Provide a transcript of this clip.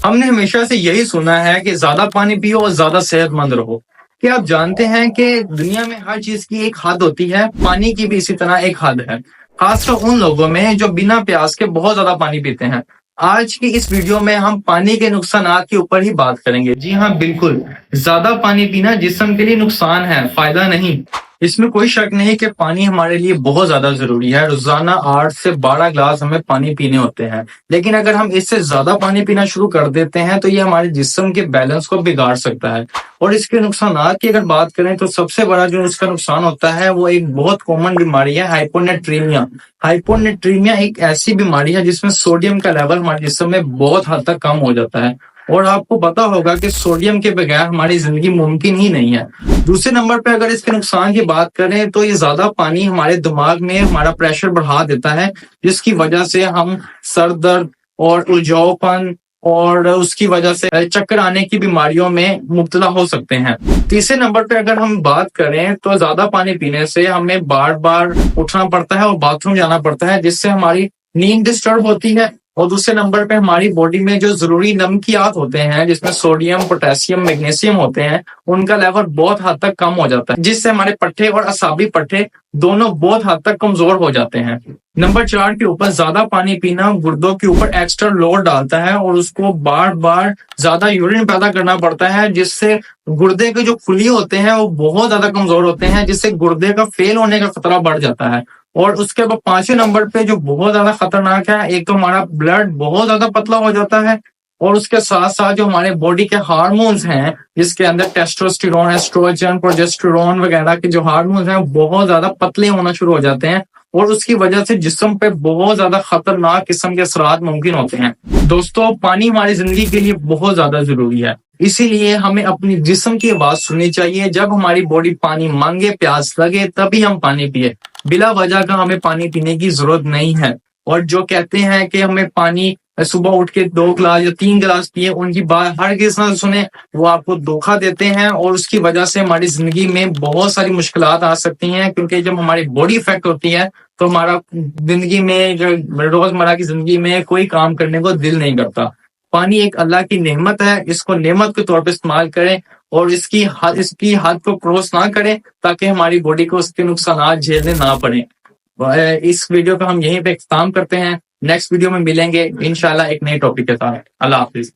ہم نے ہمیشہ سے یہی سنا ہے کہ زیادہ پانی پیو اور زیادہ صحت مند رہو۔ کیا آپ جانتے ہیں کہ دنیا میں ہر چیز کی ایک حد ہوتی ہے، پانی کی بھی اسی طرح ایک حد ہے، خاص کر ان لوگوں میں جو بنا پیاس کے بہت زیادہ پانی پیتے ہیں۔ آج کی اس ویڈیو میں ہم پانی کے نقصانات کے اوپر ہی بات کریں گے۔ جی ہاں بالکل، زیادہ پانی پینا جسم کے لیے نقصان ہے، فائدہ نہیں۔ اس میں کوئی شک نہیں کہ پانی ہمارے لیے بہت زیادہ ضروری ہے۔ روزانہ 8 سے 12 گلاس ہمیں پانی پینے ہوتے ہیں، لیکن اگر ہم اس سے زیادہ پانی پینا شروع کر دیتے ہیں تو یہ ہمارے جسم کے بیلنس کو بگاڑ سکتا ہے۔ اور اس کے نقصانات کی اگر بات کریں تو سب سے بڑا جو اس کا نقصان ہوتا ہے وہ ایک بہت کامن بیماری ہے، ہائپونیٹریمیا۔ ہائپونیٹریمیا ایک ایسی بیماری ہے جس میں سوڈیم کا لیول ہمارے جسم میں بہت حد تک کم ہو جاتا ہے، اور آپ کو پتا ہوگا کہ سوڈیم کے بغیر ہماری زندگی ممکن ہی نہیں ہے۔ دوسرے نمبر پہ اگر اس کے نقصان کی بات کریں تو یہ زیادہ پانی ہمارے دماغ میں ہمارا پریشر بڑھا دیتا ہے، جس کی وجہ سے ہم سر درد اور الجھاؤ پن اور اس کی وجہ سے چکر آنے کی بیماریوں میں مبتلا ہو سکتے ہیں۔ تیسرے نمبر پہ اگر ہم بات کریں تو زیادہ پانی پینے سے ہمیں بار بار اٹھنا پڑتا ہے اور باتھ روم جانا پڑتا ہے، جس سے ہماری نیند ڈسٹرب ہوتی ہے۔ اور دوسرے نمبر پہ ہماری باڈی میں جو ضروری نمکیات ہوتے ہیں جس میں سوڈیم، پوٹاسیم، میگنیسیم ہوتے ہیں، ان کا لیول بہت حد تک کم ہو جاتا ہے، جس سے ہمارے پٹھے اور اعصابی پٹھے دونوں بہت حد تک کمزور ہو جاتے ہیں۔ نمبر 4 کے اوپر زیادہ پانی پینا گردوں کے اوپر ایکسٹرا لوڈ ڈالتا ہے اور اس کو بار بار زیادہ یورین پیدا کرنا پڑتا ہے، جس سے گردے کے جو خلیے ہوتے ہیں وہ بہت زیادہ کمزور ہوتے ہیں، جس سے گردے کا فیل ہونے کا خطرہ بڑھ جاتا ہے۔ اور اس کے بعد 5ویں نمبر پہ جو بہت زیادہ خطرناک ہے، ایک تو ہمارا بلڈ بہت زیادہ پتلا ہو جاتا ہے، اور اس کے ساتھ ساتھ جو ہمارے باڈی کے ہارمونز ہیں جس کے اندر ٹیسٹوسٹیرون، ایسٹروجن، پروجسٹیرون وغیرہ کے جو ہارمونز ہیں وہ بہت زیادہ پتلے ہونا شروع ہو جاتے ہیں، اور اس کی وجہ سے جسم پہ بہت زیادہ خطرناک قسم کے اثرات ممکن ہوتے ہیں۔ دوستو، پانی ہماری زندگی کے لیے بہت زیادہ ضروری ہے، اسی لیے ہمیں اپنی جسم کی آواز سننی چاہیے۔ جب ہماری باڈی پانی مانگے، پیاس لگے، تبھی ہم پانی پیے، بلا وجہ کا ہمیں پانی پینے کی ضرورت نہیں ہے۔ اور جو کہتے ہیں کہ ہمیں پانی صبح اٹھ کے 2 گلاس یا 3 گلاس پیے، ان کی بات ہرگز نہ سنیں، وہ آپ کو دھوکہ دیتے ہیں، اور اس کی وجہ سے ہماری زندگی میں بہت ساری مشکلات آ سکتی ہیں، کیونکہ جب ہماری باڈی افیکٹ ہوتی ہے تو ہمارا زندگی میں روزمرہ کی زندگی میں کوئی کام کرنے کو دل نہیں کرتا۔ پانی ایک اللہ کی نعمت ہے، اس کو نعمت کے طور پہ استعمال کریں اور اس کی حد کو کراس نہ کریں، تاکہ ہماری باڈی کو اس کے نقصانات جھیلنے نہ پڑیں۔ اس ویڈیو کا ہم یہیں پہ اختتام کرتے ہیں، نیکسٹ ویڈیو میں ملیں گے انشاءاللہ ایک نئے ٹاپک کے ساتھ۔ اللہ حافظ۔